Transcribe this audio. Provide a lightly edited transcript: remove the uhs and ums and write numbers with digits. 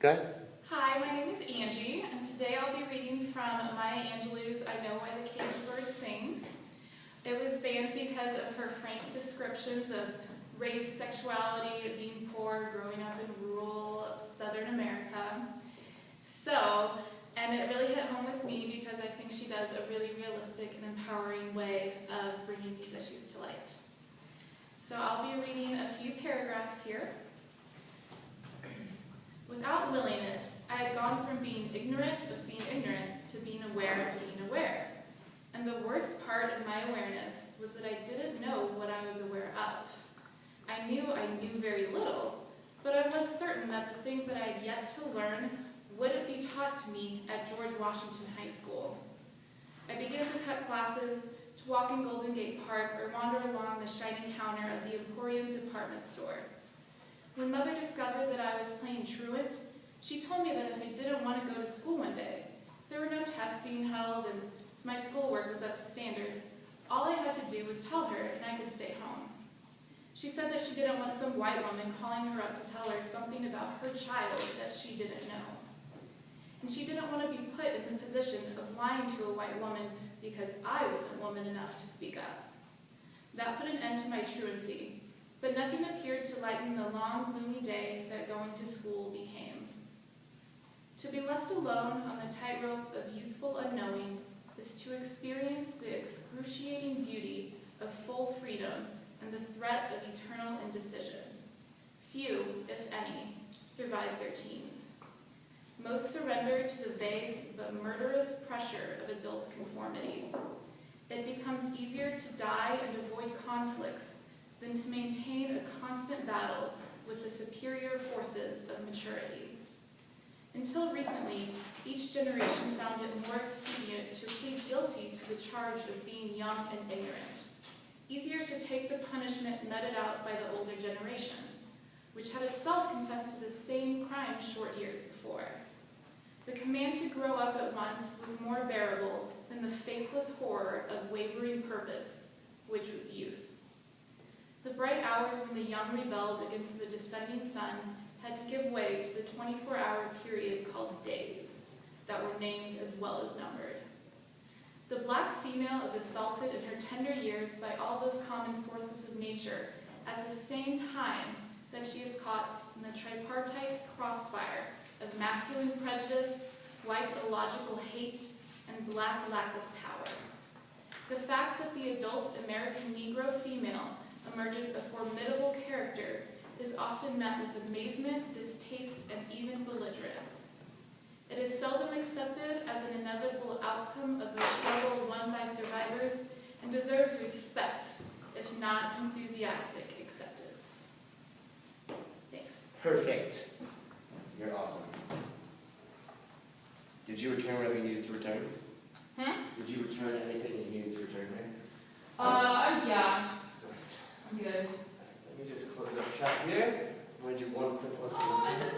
Go ahead. Hi, my name is Angie, and today I'll be reading from Maya Angelou's I Know Why the Caged Bird Sings. It was banned because of her frank descriptions of race, sexuality, being poor, growing up in rural Southern America. And it really hit home with me because I think she does a really realistic and empowering way of bringing these issues to light. So I'll be reading a few paragraphs here. Without willing it, I had gone from being ignorant of being ignorant to being aware of being aware. And the worst part of my awareness was that I didn't know what I was aware of. I knew very little, but I was certain that the things that I had yet to learn wouldn't be taught to me at George Washington High School. I began to cut classes, to walk in Golden Gate Park, or wander along the shiny counter of the Emporium department store. When Mother discovered that I was playing truant, she told me that if I didn't want to go to school one day, there were no tests being held and my schoolwork was up to standard, all I had to do was tell her and I could stay home. She said that she didn't want some white woman calling her up to tell her something about her child that she didn't know. And she didn't want to be put in the position of lying to a white woman because I wasn't woman enough to speak up. That put an end to my truancy, but nothing appeared to lighten the long, gloomy day that going to school became. To be left alone on the tightrope of youthful unknowing is to experience the excruciating beauty of full freedom and the threat of eternal indecision. Few, if any, survive their teens. Most surrender to the vague but murderous pressure of adult conformity. It becomes easier to die and avoid conflicts than to maintain a constant battle with the superior forces of maturity. Until recently, each generation found it more expedient to plead guilty to the charge of being young and ignorant, easier to take the punishment meted out by the older generation, which had itself confessed to the same crime short years before. The command to grow up at once was more bearable than the faceless horror of wavering purpose, which was youth. The bright hours when the young rebelled against the descending sun had to give way to the 24-hour period called days, that were named as well as numbered. The black female is assaulted in her tender years by all those common forces of nature at the same time that she is caught in the tripartite crossfire of masculine prejudice, white illogical hate, and black lack of power. The fact that the adult American Negro female emerges a formidable character is often met with amazement, distaste, and even belligerence. It is seldom accepted as an inevitable outcome of the struggle won by survivors and deserves respect, if not enthusiastic acceptance. Thanks. Perfect. You're awesome. Did you return whatever you needed to return? Did you return anything that you needed to return there? Yeah, Nice. I'm good. Let me just close up shop here. I'm going to do one quick look for this.